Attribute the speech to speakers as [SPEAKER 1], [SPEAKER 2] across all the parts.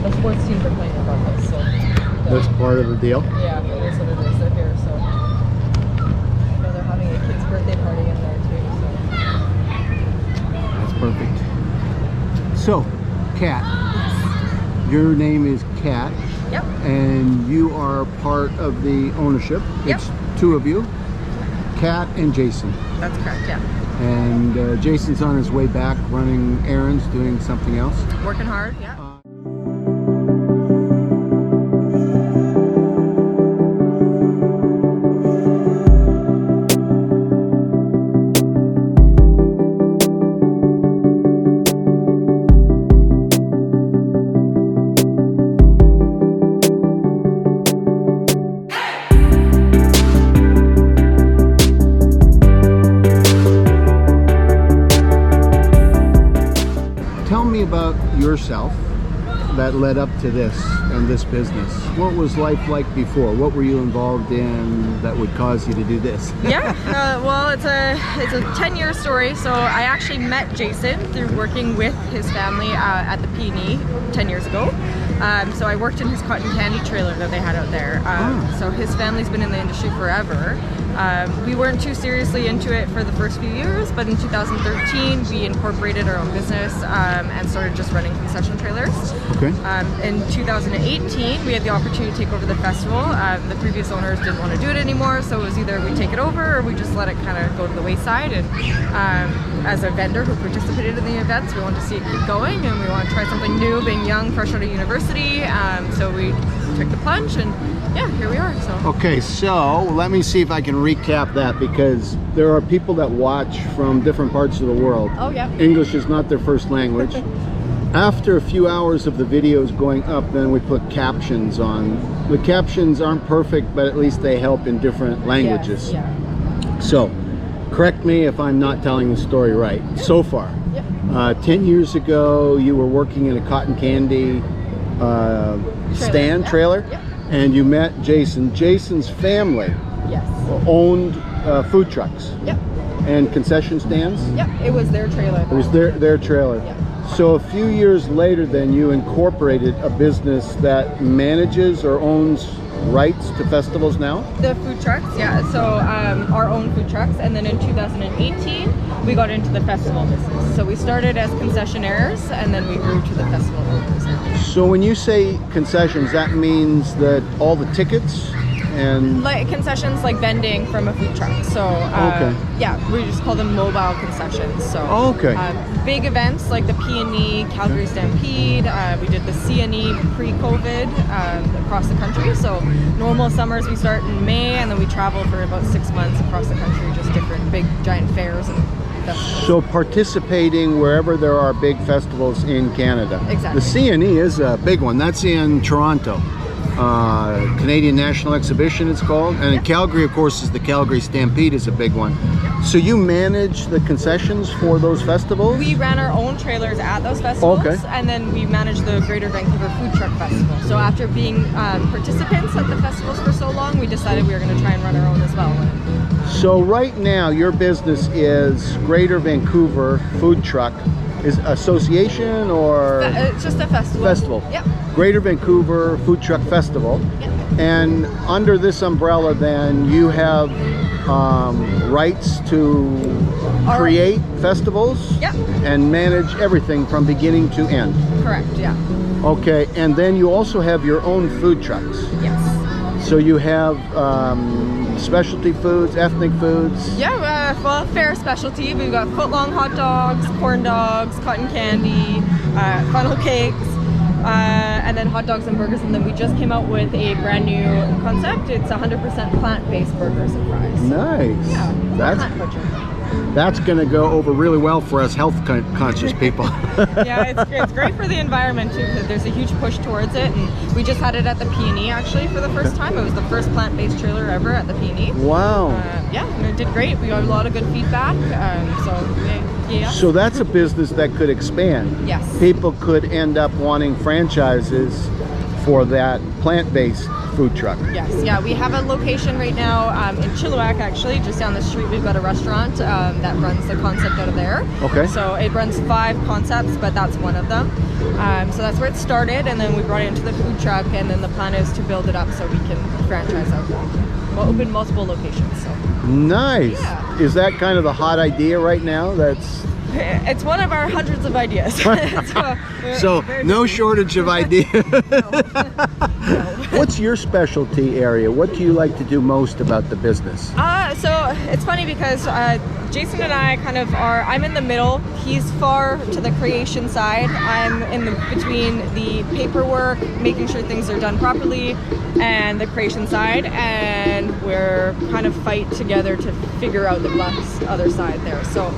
[SPEAKER 1] the sports teams are playing regardless. So
[SPEAKER 2] That's part of the deal?
[SPEAKER 1] yeah, it is what it is. They're here, so I know they're having a kid's birthday party in there too. So
[SPEAKER 2] That's perfect. So, Kat, your name is Kat.
[SPEAKER 1] yep.
[SPEAKER 2] And you are part of the ownership.
[SPEAKER 1] Yep.
[SPEAKER 2] It's two of you, Kat and Jason.
[SPEAKER 1] That's correct. Yeah.
[SPEAKER 2] And Jason's on his way back running errands, doing something else.
[SPEAKER 1] Working hard. Yeah.
[SPEAKER 2] Tell me about yourself that led up to this and this business. What was life like before? What were you involved in that would cause you to do this?
[SPEAKER 1] Yeah, well, it's a 10-year story. So I actually met Jason through working with his family at the P&E 10 years ago. So I worked in his cotton candy trailer that they had out there. So his family's been in the industry forever. We weren't too seriously into it for the first few years, but in 2013 we incorporated our own business and started just running concession trailers.
[SPEAKER 2] Okay.
[SPEAKER 1] In 2018 we had the opportunity to take over the festival. The previous owners didn't want to do it anymore, so it was either we take it over or we just let it kind of go to the wayside. And as a vendor who participated in the events, we wanted to see it keep going, and we want to try something new, being young, fresh out of university. So we took the plunge, and yeah, here we are. So
[SPEAKER 2] Okay, so let me see if I can recap that, because there are people that watch from different parts of the world.
[SPEAKER 1] oh yeah.
[SPEAKER 2] English is not their first language. After a few hours of the videos going up, then we put captions on. The captions aren't perfect, but at least they help in different languages.
[SPEAKER 1] Yes, yeah.
[SPEAKER 2] So, correct me if I'm not telling the story right. So far,
[SPEAKER 1] Yep.
[SPEAKER 2] 10 years ago, you were working in a cotton candy stand trailer,
[SPEAKER 1] Yep.
[SPEAKER 2] and you met Jason. Jason's family
[SPEAKER 1] Yes.
[SPEAKER 2] owned food trucks
[SPEAKER 1] Yep.
[SPEAKER 2] and concession stands.
[SPEAKER 1] Yep. It was their trailer.
[SPEAKER 2] It was their trailer.
[SPEAKER 1] Yeah.
[SPEAKER 2] So a few years later, then you incorporated a business that manages or owns rights to festivals now?
[SPEAKER 1] The food trucks, yeah. So our own food trucks, and then in 2018 we got into the festival business. So we started as concessionaires, and then we grew to the festival owners now.
[SPEAKER 2] So when you say concessions, that means that all the tickets and
[SPEAKER 1] Like concessions, like vending from a food truck. So
[SPEAKER 2] Okay.
[SPEAKER 1] yeah, we just call them mobile concessions. So
[SPEAKER 2] Okay.
[SPEAKER 1] big events like the P&E, Calgary Stampede. We did the CNE pre-COVID across the country. So normal summers we start in May, and then we travel for about 6 months across the country, just different big giant fairs and festivals.
[SPEAKER 2] so participating wherever there are big festivals in Canada.
[SPEAKER 1] Exactly.
[SPEAKER 2] The CNE is a big one. That's in Toronto. Canadian National Exhibition it's called, and in Calgary, of course, is the Calgary Stampede is a big one. So you manage the concessions for those festivals?
[SPEAKER 1] We ran our own trailers at those festivals,
[SPEAKER 2] Okay.
[SPEAKER 1] and then we managed the Greater Vancouver Food Truck Festival. So after being participants at the festivals for so long, we decided we were going to try and run our own as well.
[SPEAKER 2] So right now your business is Greater Vancouver Food Truck is association or
[SPEAKER 1] It's just a festival.
[SPEAKER 2] festival?
[SPEAKER 1] Yep.
[SPEAKER 2] Greater Vancouver Food Truck Festival.
[SPEAKER 1] Yep.
[SPEAKER 2] And under this umbrella then you have rights to
[SPEAKER 1] Our-
[SPEAKER 2] create festivals
[SPEAKER 1] Yep.
[SPEAKER 2] and manage everything from beginning to end.
[SPEAKER 1] Correct. Yeah.
[SPEAKER 2] Okay, and then you also have your own food trucks.
[SPEAKER 1] Yes.
[SPEAKER 2] So you have specialty foods, ethnic foods.
[SPEAKER 1] Yeah. Well, fair specialty. We've got footlong hot dogs, corn dogs, cotton candy, funnel cakes. And then hot dogs and burgers, and then we just came out with a brand new concept. It's 100% plant-based burgers and fries.
[SPEAKER 2] Nice.
[SPEAKER 1] Yeah,
[SPEAKER 2] That's
[SPEAKER 1] plant butcher.
[SPEAKER 2] That's going to go over really well for us health conscious people.
[SPEAKER 1] Yeah, it's great for the environment too, because there's a huge push towards it, and we just had it at the P&E actually for the first time. It was the first plant-based trailer ever at the P&E.
[SPEAKER 2] Wow.
[SPEAKER 1] Yeah, and it did great. We got a lot of good feedback. Yeah.
[SPEAKER 2] So that's a business that could expand.
[SPEAKER 1] Yes.
[SPEAKER 2] People could end up wanting franchises for that plant-based food truck.
[SPEAKER 1] Yes, yeah, we have a location right now in Chilliwack, actually, just down the street. We've got a restaurant that runs the concept out of there.
[SPEAKER 2] Okay.
[SPEAKER 1] So it runs 5 concepts, but that's one of them. So that's where it started, and then we brought it into the food truck, and then the plan is to build it up so we can franchise out. We'll open multiple locations. So.
[SPEAKER 2] Nice.
[SPEAKER 1] Yeah.
[SPEAKER 2] Is that kind of the hot idea right now?
[SPEAKER 1] It's one of our hundreds of ideas.
[SPEAKER 2] So no shortage of ideas.
[SPEAKER 1] No.
[SPEAKER 2] What's your specialty area? What do you like to do most about the business?
[SPEAKER 1] So it's funny because Jason and I kind of are, I'm in the middle. He's far to the creation side. I'm in between the paperwork, making sure things are done properly, and the creation side. And we're kind of fight together to figure out the other side there. So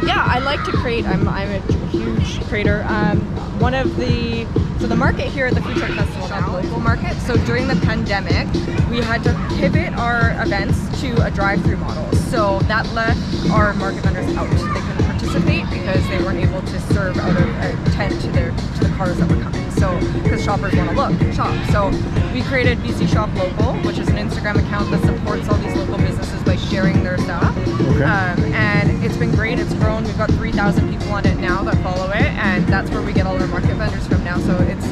[SPEAKER 1] yeah, I like to create. I'm a huge creator. So the market here at the Food Truck Festival now, local market. So during the pandemic, we had to pivot our events to a drive-through model. So that left our market vendors out. They couldn't participate because they weren't able to serve out of a tent to the cars that were coming. So because shoppers want to look and shop. So we created BC Shop Local, which is an Instagram account that supports all these local businesses by sharing their stuff.
[SPEAKER 2] Okay.
[SPEAKER 1] And it's been great. It's grown. We've got 3,000 people on it now that follow it, and that's where we get all our market vendors from now. So it's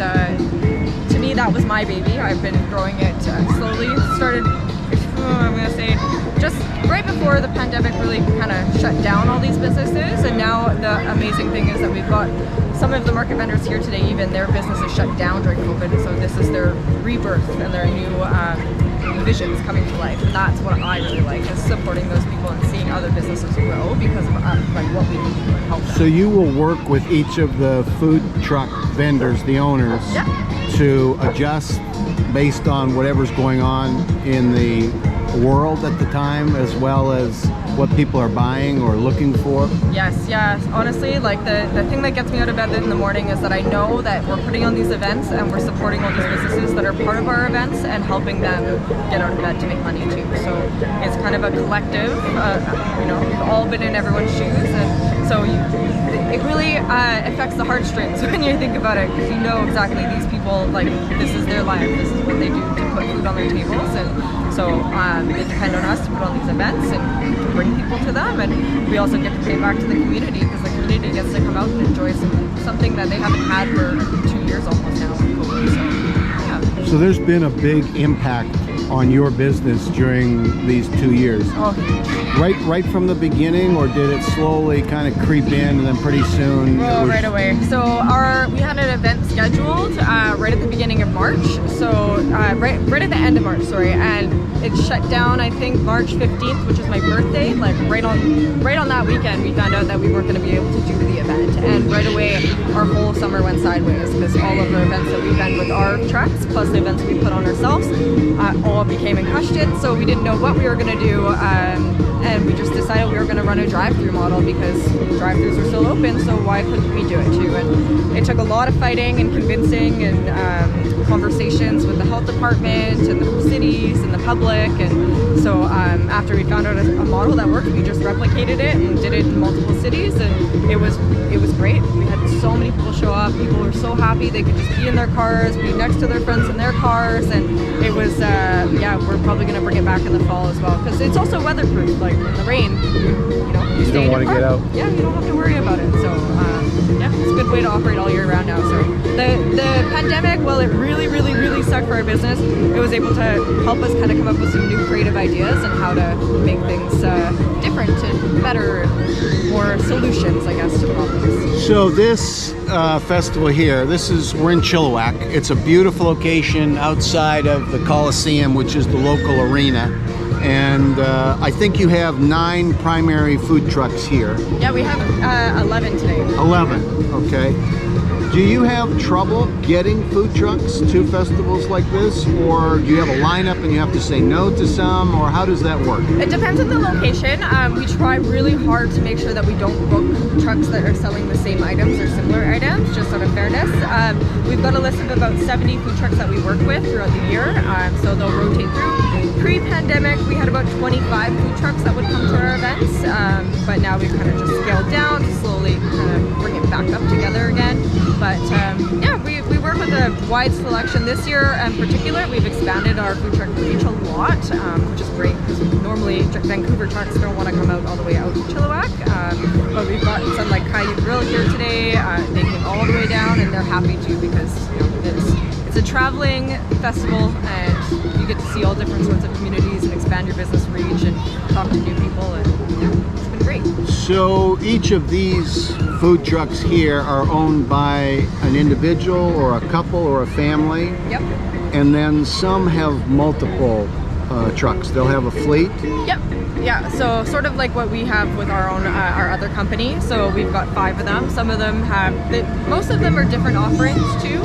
[SPEAKER 1] to me, that was my baby. I've been growing it slowly. Started, I'm gonna say, just right before the pandemic really kind of shut down all these businesses, and now the amazing thing is that we've got some of the market vendors here today, even their businesses shut down during COVID, so this is their rebirth and their new visions coming to life. And that's what I really like, is supporting those people and seeing other businesses grow because of like what we can do and help them.
[SPEAKER 2] So you will work with each of the food truck vendors, the owners,
[SPEAKER 1] Yeah.
[SPEAKER 2] to adjust based on whatever's going on in the world at the time, as well as what people are buying or looking for?
[SPEAKER 1] Yes. Honestly, like the thing that gets me out of bed in the morning is that I know that we're putting on these events and we're supporting all these businesses that are part of our events and helping them get out of bed to make money too. So it's kind of a collective, we've all been in everyone's shoes, and so it really affects the heartstrings when you think about it, because you know exactly these people, like, this is their life, this is what they do to put food on their tables, and so they depend on us to put on these events and to bring people to them, and we also get to pay back to the community because the community gets to come out and enjoy something that they haven't had for 2 years almost now. So, yeah.
[SPEAKER 2] So there's been a big impact on your business during these 2 years.
[SPEAKER 1] Oh,
[SPEAKER 2] Right from the beginning, or did it slowly kind of creep in and then pretty soon?
[SPEAKER 1] right away. So we had an event scheduled right at the beginning of March. So right at the end of March, sorry, and it shut down, I think, March 15th, which is my birthday. Like right on that weekend, we found out that we weren't going to be able to do the event, and right away our whole summer went sideways because all of the events that we ran with our trucks, plus the events we put on ourselves, all became in question. So we didn't know what we were going to do. And we just decided we were going to run a drive-through model because drive-throughs were still open, so why couldn't we do it too? And it took a lot of fighting and convincing and conversations with the health department and the cities and the public. And so after we found out a model that worked, we just replicated it and did it in multiple cities, and it was great. We had so many people show up. People were so happy. They could just be in their cars, be next to their friends in their cars, and it was we're probably going to bring it back in the fall as well, because it's also weatherproof. Like in the rain, you stay in your car.
[SPEAKER 2] Get out.
[SPEAKER 1] Yeah, you don't have to worry about it. So it's a good way to operate all year round now. So the pandemic, while it really, really, really sucked for our business, it was able to help us kind of come up with some new creative ideas and how to make things different and better, more solutions, I guess, to problems.
[SPEAKER 2] So this festival here, we're in Chilliwack. It's a beautiful location outside of the Coliseum, which is the local arena. And I think you have 9 primary food trucks here.
[SPEAKER 1] Yeah, we have 11 today.
[SPEAKER 2] 11, okay. Do you have trouble getting food trucks to festivals like this, or do you have a lineup and you have to say no to some, or how does that work?
[SPEAKER 1] It depends on the location. We try really hard to make sure that we don't book trucks that are selling the same items or similar items, just out of fairness. We've got a list of about 70 food trucks that we work with throughout the year, so they'll rotate through. Pre-pandemic, we had about 25 food trucks that would come to our events, but now we've kind of just scaled down to slowly kind of bring it back up together again. But we work with with a wide selection. This year in particular, we've expanded our food truck reach a lot, which is great because normally Vancouver trucks don't want to come out all the way out to Chilliwack. But we've got some like Caillou Grill here today. They came all the way down and they're happy to because it's a traveling festival and you get to see all different sorts of communities and expand your business reach and talk to new people, and it's been great.
[SPEAKER 2] So each of these food trucks here are owned by an individual or a couple or a family?
[SPEAKER 1] Yep.
[SPEAKER 2] And then some have multiple trucks. They'll have a fleet?
[SPEAKER 1] Yep. Yeah, so sort of like what we have with our own, our other company. So we've got 5 of them. Some of them have, most of them are different offerings too.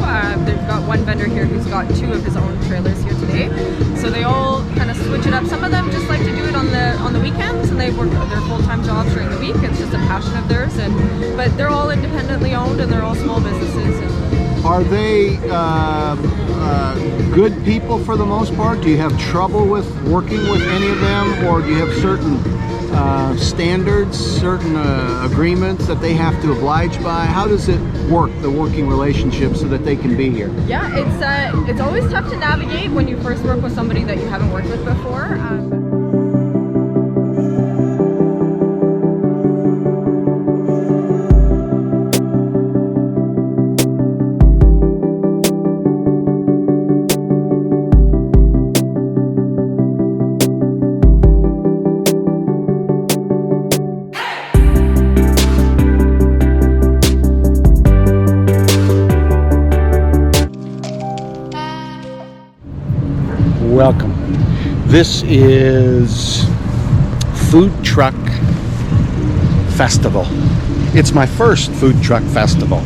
[SPEAKER 1] They've got one vendor here who's got 2 of his own trailers here today. So they all kind of switch it up. Some of them just like to do it on the weekends, and they work their full-time jobs during the week. It's just a passion of theirs, but they're all independently owned and they're all small businesses.
[SPEAKER 2] Are they good people for the most part? Do you have trouble with working with any of them, or do you have certain standards, certain agreements that they have to oblige by? How does it work, the working relationship, so that they can be here?
[SPEAKER 1] Yeah, it's always tough to navigate when you first work with somebody that you haven't worked with before.
[SPEAKER 2] Welcome. This is Food Truck Festival. It's my first food truck festival.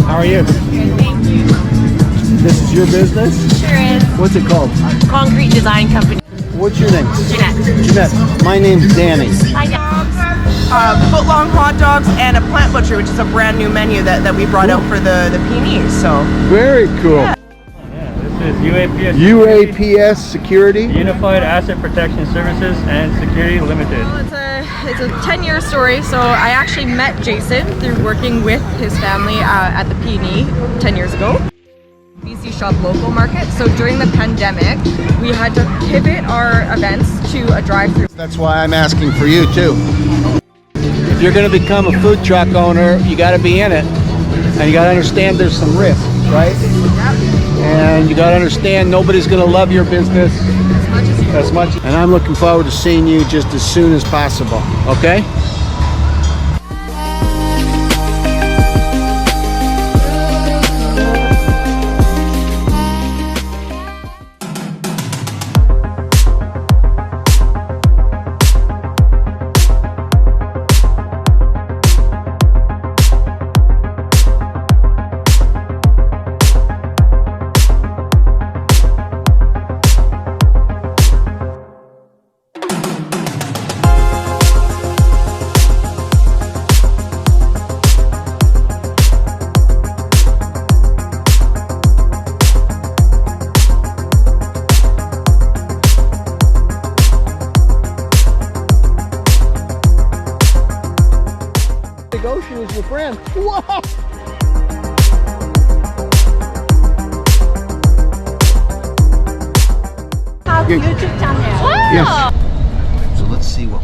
[SPEAKER 2] How are you?
[SPEAKER 3] Thank you.
[SPEAKER 2] This is your business?
[SPEAKER 3] Sure is.
[SPEAKER 2] What's it called?
[SPEAKER 3] Concrete Design Company.
[SPEAKER 2] What's your name?
[SPEAKER 3] Jeanette.
[SPEAKER 2] Jeanette. My name's Danny.
[SPEAKER 3] Hi,
[SPEAKER 4] Foot-long hot dogs and a plant butcher, which is a brand new menu that we brought out for the peonies. So
[SPEAKER 2] Very cool.
[SPEAKER 4] Yeah.
[SPEAKER 5] This is UAPS.
[SPEAKER 2] UAPS Security.
[SPEAKER 5] Unified Asset Protection Services and Security Limited.
[SPEAKER 1] Well, it's a 10-year story. So I actually met Jason through working with his family at the Peony 10 years ago. BC Shop local market. So during the pandemic, we had to pivot our events to a drive-through.
[SPEAKER 2] That's why I'm asking for you too. If you're going to become a food truck owner, you got to be in it, and you got to understand there's some risk, right? And you got to understand nobody's going to love your business as much. And I'm looking forward to seeing you just as soon as possible. Okay? The ocean is your friend. Wow!
[SPEAKER 3] YouTube channel.
[SPEAKER 2] Yes. So let's see what